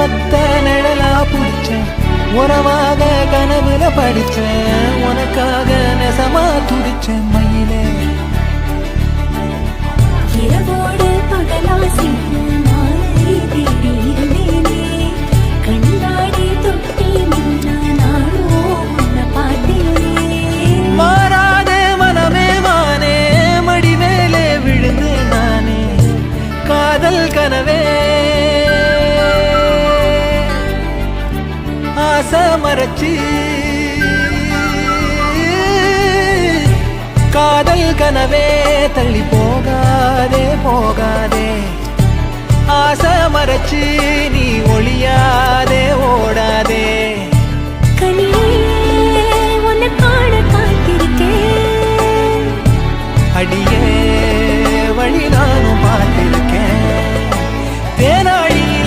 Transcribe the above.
அத்த நிழலா புடிச்சேன் உறவாக கனவுல படிச்சேன் உனக்காக நெசமா துடிச்சேன் மயிலே இரவோடு பகலா செய்ய நாளை தேடி இருந்தேனே கண்ணாடி தொட்டி நின்ற நாளோ உன்னை பார்த்தேனே மாறாத மனமே வானே மடி மேலே விழுந்து நானே காதல் கனவே ஆசை மறைச்சி காதல் கனவே தள்ளி போகாதே போகாதே ஆசை மறைச்சி